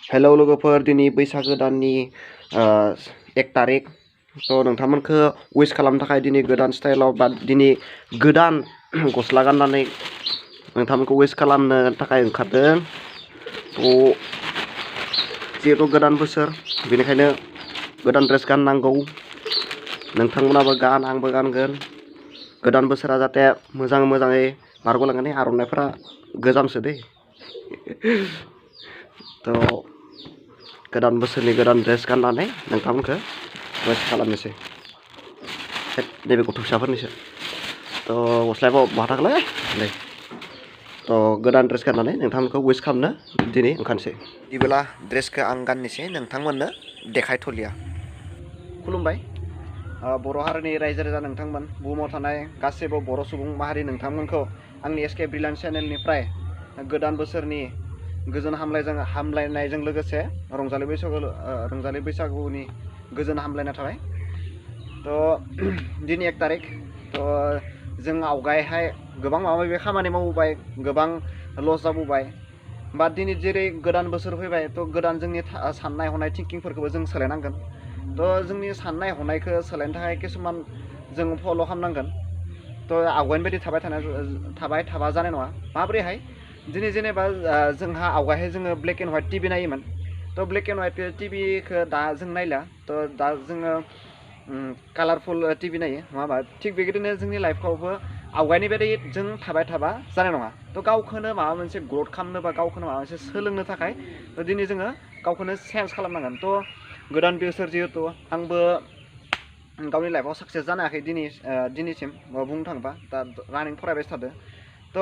Hello लोगोफोर दिनै बैसागो दाननि 1 तारिख थ' नोंथांमोनखौ विश खालामनो थाखाय दिनै गोदान स्टाइलाव बा दिनै गोदान गस्ला गाननानै नोंथांमोनखौ विश खालामनो थाखाय ओंखारदों। थ' जिहेथु गोदान बोसोर बेनिखायनो गोदान ड्रेस गाननांगौ। नोंथांमोनाबो गान आंबो गानगोन। गोदान बोसोरा जाहाथे मोजाङै बारग'लांगोन। आर'नाइफोरा गोजामसो दै। थ' गोदान बोसोरनि गोदान ड्रेस गाननानै नोंथांमोनखौ विश खालामनोसै। नैबे गथ' फिसाफोरनिसो थ' गस्लाया बहा थागोनलै नै थ' गोदान ड्रेस गाननानै नोंथांमोनखौ विश खालामनो दिनै ओंखारनोसै। बिदिब्ला ड्रेसखौ आं गाननोसै नोंथांमोननो देखायथ'लिया। खुलुमबाय बर' हारिनि रायजो राजा नोंथांमोन, बुहुमाव थानाय गासैबो बर' सुबुं माहारि नोंथांमोनखौ आंनि एसके ब्रिलियान्ट चेनेलनिफ्राय गोदान बोसोरनि गोजोन हामलायनायजों लोगोसे रंजालि बैसागुनि गोजोन हामलायनाय थाबाय। थ' दिनै 1 तारिख थ' जों आवगायहाय गोबां माबा माबि खामानि मावबोबाय, गोबां लस जाबोबाय। बा दिनै जेरै गोदान बोसोर फैबाय थ' गोदान जोंनि साननाय हनाय थिंकिंफोरखौबो जों सोलायनांगोन। थ' जोंनि साननाय हनायखौ सोलायनो थाखाय किसुमान जों फल' खालामनांगोन। थ' आवगायनि बायदि थाबाय थाबा जानाय नङा। माबोरैहाय दिनै जेनेबा जोंहा आवगायहाय जोङो ब्लेक एन्ड व्हाइट टिभि नायोमोन। थ' ब्लेक एन्ड व्हाइट टिभिखौ दा जों नायला। थ' दा जोङो कालारफुल टिभि नायो नङा होमबा। थिग बेबायदिनो जोंनि लाइफआवबो आवगायनि बायदि जों थाबाय थाबा जानाय नङा। थ' गावखौनो माबा मोनसे ग्रथ खालामनो बा गावखौनो माबा मोनसे सोलोंनो थाखाय दिनै जोङो गावखौनो चेन्ज खालामनांगोन। थ' गोदान बोसोर जिहेथु आंबो गावनि लाइफआव साक्सेस जानो हायाखै दिनैसिम बुंनो थाङोबा दा रानिं फरायबाय थादों। थ'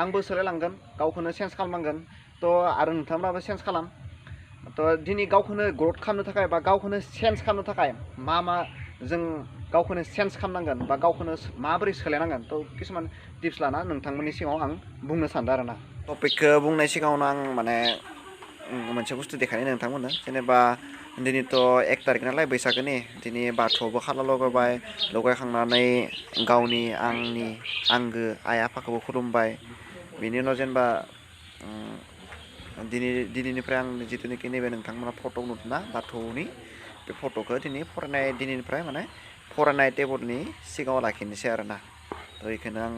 आंबो सोलायलांगोन, गावखौनो चेन्ज खालामनांगोन। थ' आरो नोंथांमोनाबो चेन्ज खालाम। थ' दिनै गावखौनो ग्रथ खालामनो थाखाय बा गावखौनो चेन्ज खालामनो थाखाय मा जों गावखौनो चेन्ज खालामनांगोन बा गावखौनो माबोरै सोलायनांगोन। थ' किसुमान टिप्स लाना नोंथांमोननि सिगाङाव आं बुंनो सानदों आरोना। टपिकखौ बुंनाय सिगाङावनो आं माने मोनसे बुस्थु देखायनो नोंथांमोननो। जेनेबा दिनैथ' 1 तारिख नालाय बैसागोनि, दिनै बाथौआवबो खाला लगायबाय, लगायखांनानै गावनि आंनि आंगो आइ आफाखौबो खुलुमबाय। बेनि उनाव जेनेबा दिनैनिफ्राय आं जिथुनिखि नैबे नोंथांमोना फट' नुदोंना बाथौनि, बे फट'खौ दिनैनिफ्राय माने फरायनाय टेबोलनि सिगाङाव लाखिनोसै आरोना। थ' बेखौनो आं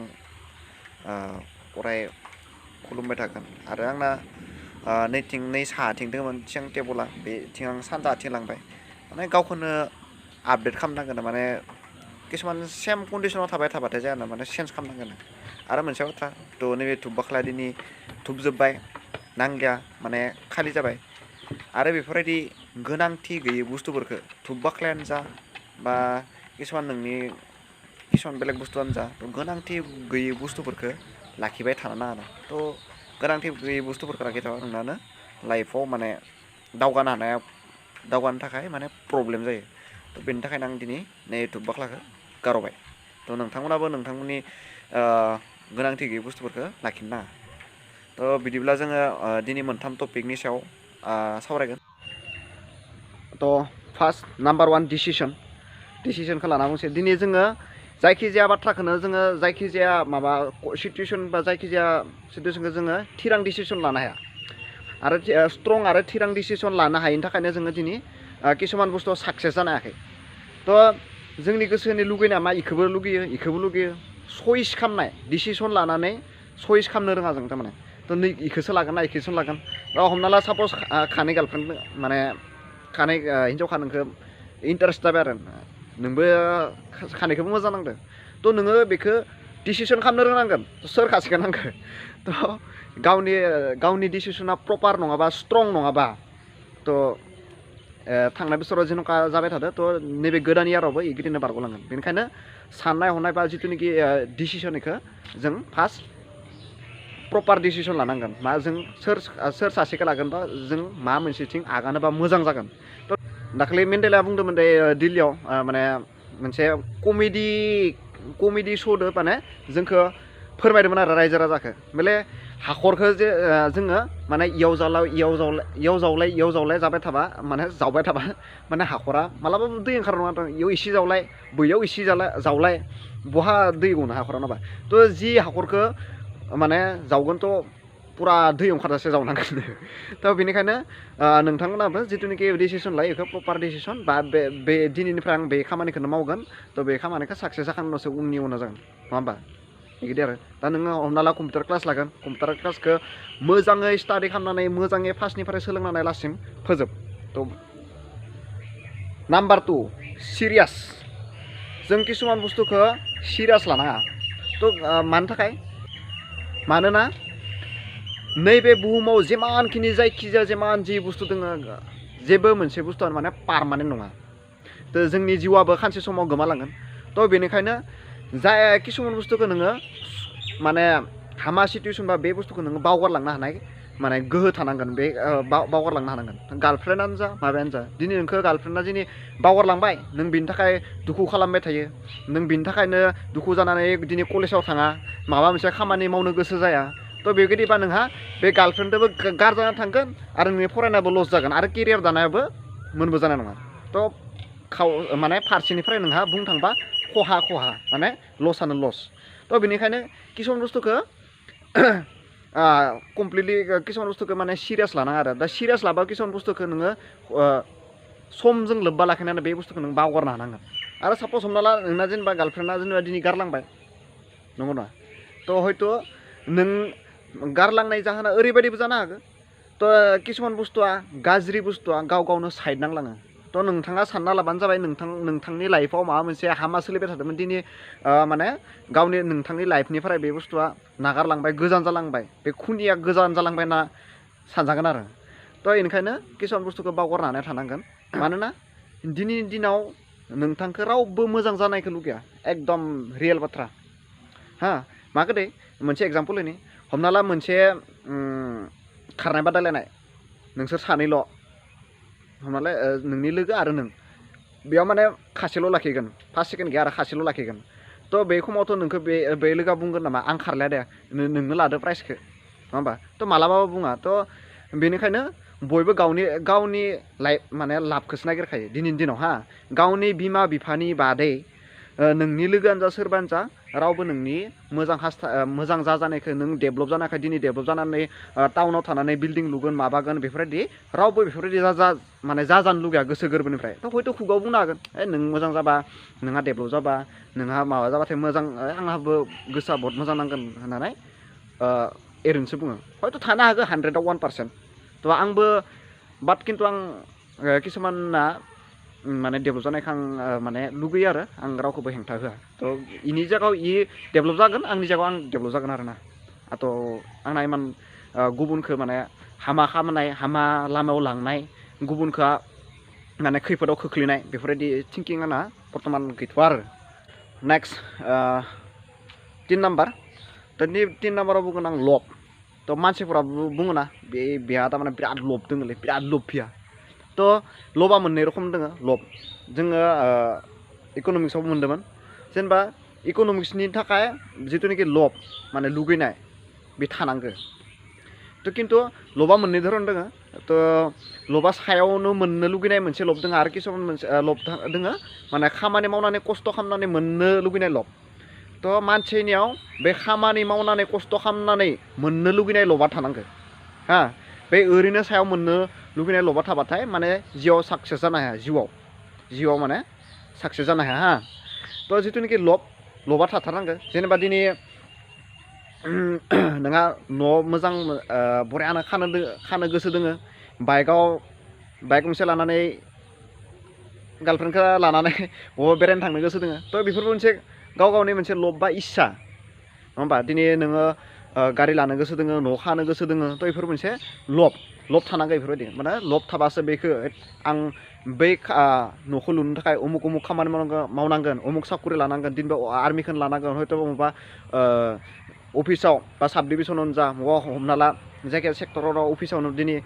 खुलुमबाय थागोन। आरो आंना नै साहाथिं दंमोन सिगां टेबोला, बेथिं आं सानजाथिं लांबाय। माने गावखौनो आपडेट खालामनांगोन। माने किसुमान सेम कन्डिसनाव थाबाय थाबाथाय जाया ना, माने चेन्ज खालामनांगोन। आरो मोनसे बाथ्रा थ' नैबे धुप बाख्ला दिनै धुप जोब्बाय, नांलिया माने खालि जाबाय। आरो बेफोरबायदि गोनांथि गैयै बुस्थुफोरखौ धुप बाख्लायानो जा बा किसुमान बेलेग बुस्थुआनो जा, गोनांथि गैयै बुस्थुफोरखौ लाखिबाय थानो नाङा। थ' गोनांथि गैयै बुस्थुफोरखौ लाखिबाय थाबा नोंनानो लाइफआव माने दावगानो थाखाय माने प्रब्लेम जायो। थ' बेनि थाखायनो आं दिनै नै धुप बाख्लाखौ गारबाय। थ' नोंथांमोनाबो नोंथांमोननि गोनांथि गैयै बुस्थुफोरखौ लाखिनो नाङा। थ' बिदिब्ला जोङो दिनै मोनथाम टपिकनि सायाव सावरायगोन। थ' फार्स्ट नाम्बार 1 डिसिसनखौ लाना बुंसै। दिनै जोङो जायखिजाया बाथ्राखौनो जोङो जायखिजाया माबा सिटुवेसन बा जायखिजाया सिटुवेसनखौ जोङो थिरां डिसिसन लानो हाया। आरो स्ट्रं आरो थिरां डिसिसन लानो हायिनि थाखायनो जोङो दिनै किसुमान बुस्थुआव साक्सेस जानो हायाखै। थ' जोंनि गोसोनि लुगैनाया मा, इखौबो लुगैयो। चइस खालामनाय, डिसिसन लानानै चइस खालामनो रोङा जों थारमाने। थ' नै इखौसो लागोन ना इखौसो लागोन। हमना ला साप'ज खानै गार्लफ्रेन्ड माने खानै हिन्जावखा नोंखौ इन्टारेस्ट जाबाय आरो नोंबो खानैखौबो मोजां नांदों। थ' नोङो बेखौ डिसिसन खालामनो रोंनांगोन सोर खासेखौ नांगौ। थ' गावनि डिसिसना प्रपार नङाबा, स्ट्रं नङाबा, थ' थांनाय बोसोराव जेन'का जाबाय थादों। थ' नैबे गोदान इयारावबो बिदिनो बारग'लांगोन। बेनिखायनो साननाय हनाय बा जिथुनिखि डिसिसन, बेखौ जों फार्स्ट प्रपार डिसिसन लानांगोन। मा जों सोर सासेखौ लागोन बा जों मा मोनसेथिं आगानोबा मोजां जागोन। थ' दाखालि मेन्डेलाया बुंदोंमोन दे दिल्लीयाव माने मोनसे कमेडि श'दो माने जोंखौ फोरमायदोंमोन आरो रायजो राजाखौ। माने हाखरखौ जे जोङो माने इयाव जावलाय जाबाय थाबा माने हाखरा मालाबाबो दै ओंखार नङा। इयाव इसे जावलाय, बैयाव इसे जावलाय, बहा दै गनो हाखरा नाबा। थ' जि हाखरखौ माने जावगोन, थ' पुरा दै ओंखारजासे जावनांगोन थ' बेनिखायनो नोंथांमोनाबो जिथुनिखि डिसिसन लायो बेखौ प्रपार डिसिसन बा बे दिनैनिफ्राय आं बे खामानिखौनो मावगोन थ' बे खामानिखौ साक्सेस जाखांनायनि उनावसो उननि उनाव जागोन नङा होमबा बिदि आरो दा नोङो हमना ला कम्पिउटार क्लास लागोन कम्पिउटार क्लासखौ मोजाङै स्टाडि खालामनानै मोजाङै फार्स्टनिफ्राय सोलोंनानै लासिम फोजोब थ' नाम्बार 2 सिरियास जों किसुमान बुस्थुखौ सिरियास लानाङा थ' मानो थाखाय मानोना नैबे बुहुमाव जेमानखिनि जायखिजाया जेमान जि बुस्थु दङ जेबो मोनसे बुस्थुआनो माने पारमानेन्ट नङा थ' जोंनि जिउआबो सानसे समाव गोमालांगोन थ' बेनिखायनो जाय किसुमान बुस्थुखौ नोङो माने हामा सिटुवेसन बा बे बुस्थुखौ नोङो बावगारलांनो हानाय माने गोहो थानांगोन बे बावगारलांनो हानांगोन गार्लफ्रेन्डआनो जा माबायानो जा दिनै नोंखौ गार्लफ्रेन्डआ दिनै बावगारलांबाय नों बिनि थाखाय दुखु खालामबाय थायो नों बिनि थाखायनो दुखु जानानै दिनै कलेजाव थाङा माबा मोनसे खामानि मावनो गोसो जाया थ' बेबायदिबा नोंहा बे गार्लफ्रेन्डजोंबो गारजाना थांगोन आरो नोंनि फरायनायाबो लस जागोन आरो केरियार दानायाबो मोनबो जानाय नङा थ' माने फारसेनिफ्राय नोंहा बुंनो थांबा खहा माने लसआनो लस थ' बेनिखायनो किसुमान बुस्थुखौ कमप्लिटलि किसुमान बुस्थुखौ माने सिरियास लानाङा आरो दा सिरियास लाबा किसुमान बुस्थुखौ नोङो समजों लोब्बा लाखिनानै बे बुस्थुखौ नों बावगारनो हानांगोन आरो सापस हमना ला नोंना जेनेबा गार्लफ्रेन्डआ जेनेबा दिनै गारलांबाय नंगौ ना थ' हयथ' नों गारलांनाय जाहोना ओरैबायदिबो जानो हागौ थ' किसुमान बुस्थुआ गाज्रि बुस्थुआ गाव गावनो साइड नांलाङो थ' नोंथाङा सानना लाबानो जाबाय नोंथांनि लाइफआव माबा मोनसे हामा सोलिबाय थादोंमोन दिनै माने गावनि नोंथांनि लाइफनिफ्राय बे बुस्थुआ नागारलांबाय गोजान जालांबाय बे खुनिया गोजान जालांबाय होनना सानजागोन आरो थ' बेनिखायनो किसुमान बुस्थुखौ बावगारनानै थानांगोन मानोना दिनैनि दिनाव नोंथांखौ रावबो मोजां जानायखौ लुगैया एकदम रियेल बाथ्रा हा माखो दे मोनसे एग्जाम्पल होनि हमना ला मोनसे खारनाय बादायलायनाय नोंसोर सानैल' हमना ला नोंनि लोगो आरो नों बेयाव माने खासेल' लाखिगोन फार्स्ट सेकेन्ड गैया आरो खासेल' लाखिगोन थ' बे समावथ' नोंखौ बे लोगोआ बुंगोन नामा आं खारलाया दे नोंनो लादो प्राइजखौ नङा होमबा थ' मालाबाबो बुङा थ' बेनिखायनो बयबो गावनि लाइफ माने लाबखौसो नागिरखायो दिनैनि दिनाव हा गावनि बिमा बिफानि बादै नोंनि लोगोआनो जा सोरबानो जा रावबो नोंनि मोजां जाजानायखौ नों डेभलप जानायखाय दिनै डेभलप जानानै टाउनाव थानानै बिल्डिं लुगोन माबागोन बेफोरबायदि रावबो बेफोरबायदि माने जाजानो लुगैया गोसो गोरबोनिफ्राय थ' हयथ' खुगाव बुंनो हागोन नों मोजां जाबा नोंहा डेभलप जाबा नोंहा माबा जाबाथाय मोजां आंहाबो गोसोआ बहुत मोजां नांगोन होननानै एरैनोसो बुङो हयथ' थानो हागौ 100आव 1% थ' आंबो बाट खिन्थु आं किसुमाना माने डेभलप जानायखौ आं माने लुगैयो आरो आं रावखौबो हेंथा होआ थ' इनि जायगायाव डेभलप जागोन आंनि जायगायाव आं डेभलप जागोन आरो ना थ' आंना इमान गुबुनखौ माने हामा खालामनाय हामा लामायाव लांनाय गुबुनखौ माने खैफोदाव खोख्लैनाय बेफोरबायदि थिंकिं आंना बर्थमान गैथ'आ आरो नेक्स्ट 3 नाम्बार थ' 3 नाम्बाराव बुंगोन आं लब थ' मानसिफोरा बुङो ना बेहा थारमाने बिराद लब दङलै बिराद लब फैया थ' लबा मोननै रोखोम दङ लब जोङो इक'नमिक्सआव मोन्दोंमोन जेनेबा इक'नमिक्सनि थाखाय जिथुनाखि लब माने लुगैनाय बे थानांगौ थ' खिन्थु लबा मोननै धरन दङ थ' लबा सायावनो मोननो लुगैनाय मोनसे लब दङ आरो किसुमान मोनसे लब दङ माने खामानि मावनानै खस्थ' खालामनानै मोननो लुगैनाय लब थ' मानसिनियाव बे खामानि मावनानै खस्थ' खालामनानै मोननो लुगैनाय लबा थानांगौ हा बे ओरैनो सायाव मोननो लुगैनाय लबा थाबाथाय माने जिउआव साक्सेस जानो हाया जिउआव माने साक्सेस जानो हाया हा थ' जिथुनाखि लबा थाथारनांगौ जेनेबा दिनै नोंहा न'आव मोजां बरियानो खानो गोसो दोङो बाइक गंसे लानानै गार्लफ्रेन्डखौ लानानै बबावबा बेरायनो थांनो गोसो दोङो थ' बेफोरबो मोनसे गावनि मोनसे लब बा इस्सा नङा होमबा दिनै नोङो गारि लानो गोसो दोङो न' खानो गोसो दोङो थ' बेफोर मोनसे लब थानांगौ बेफोरबायदि माने लब थाबासो बेखौ आं बै न'खौ लुनो थाखाय उमुक खामानि मावनांगोन उमुक साखरि लानांगोन दिनबा आर्मिखौनो लानांगोन हयथ' बबेबा अफिसाव बा साब डिभिसनावनो जा बबेबा हमना ला जायखिया सेक्टराव अफिसावनो दिनै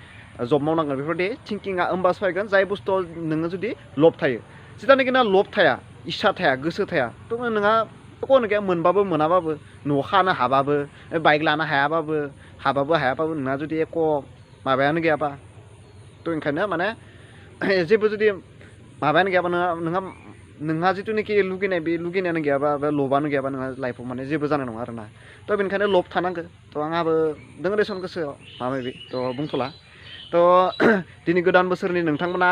जब मावनांगोन बेफोरबायदि थिंकिंआ होमबासो फैगोन जाय बुस्थुआव नोङो जुदि लब थायो जिथानोखि ना लब थाया इस्सा थाया गोसो थाया थ' नोंहा एख'नो गैया मोनबाबो मोनाबाबो न' खानो हाबाबो बाइक लानो हायाबाबो नोंहा जुदि एख' माबायानो गैयाबा थ' ओंखायनो माने जेबो जुदि माबायानो गैयाबा नोंहा नोंहा जिथुनाखि लुगैनाय बे लुगैनायानो गैयाबा बा लबानो गैयाबा नोंहा लाइफआव माने जेबो जानाय नङा आरोना थ' बेनिखायनो लब थानांगो थ' आंहाबो दोङो रेसन गोसोआव माबा माबि थ' बुंथ'ला थ' दिनै गोदान बोसोरनि नोंथांमोना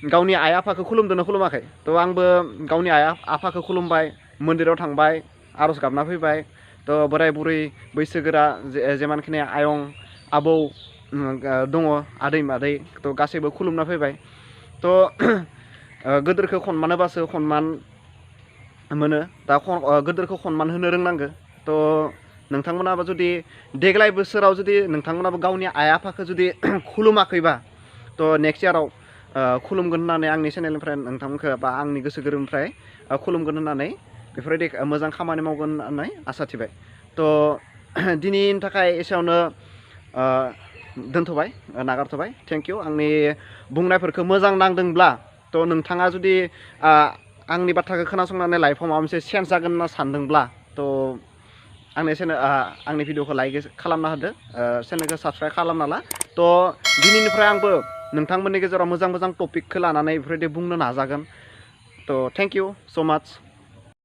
गावनि आइ आफाखौ खुलुमदोंना खुलुमाखै थ' आंबो गावनि आइ आफाखौ खुलुमबाय मन्दिराव थांबाय आर'ज गाबना फैबाय थ' बोराय बुरै बैसोगोरा जेमानखिनि आयं आबौ दङ आदै मादै थ' गासैबो खुलुमना फैबाय थ' गोदोरखौ खनमान होबासो खनमान मोनो दा गोदोरखौ खनमान होनो रोंनांगो थ' नोंथांमोनाबो जुदि देग्लाय बोसोराव जुदि नोंथांमोनाबो गावनि आइ आफाखौ जुदि खुलुमाखैबा थ' नेक्स्ट इयाराव खुलुमगोन होननानै आंनि चेनेलनिफ्राय नोंथांमोनखौ बा आंनि गोसो गोरबोनिफ्राय खुलुमगोन होननानै बेफोरबायदि मोजां खामानि मावगोन होननानै आसा थिबाय थ' दिनैनि थाखाय एसेयावनो दोनथ'बाय नागारथ'बाय थेंक इउ आंनि बुंनायफोरखौ मोजां नांदोंब्ला थ' नोंथाङा जुदि आंनि बाथ्राखौ खोनासंनानै लाइफआव माबा मोनसे चेन्ज जागोन होनना सानदोंब्ला थ' आंनि भिडिअखौ लाइक खालामना होदो चेनेलखौ साबसक्राइब खालामना ला थ' दिनैनिफ्राय आंबो नोंथांमोननि गेजेराव मोजां मोजां टपिकखौ लानानै बेफोरबायदि बुंनो नाजागोन थ' थेंक इउ स' माच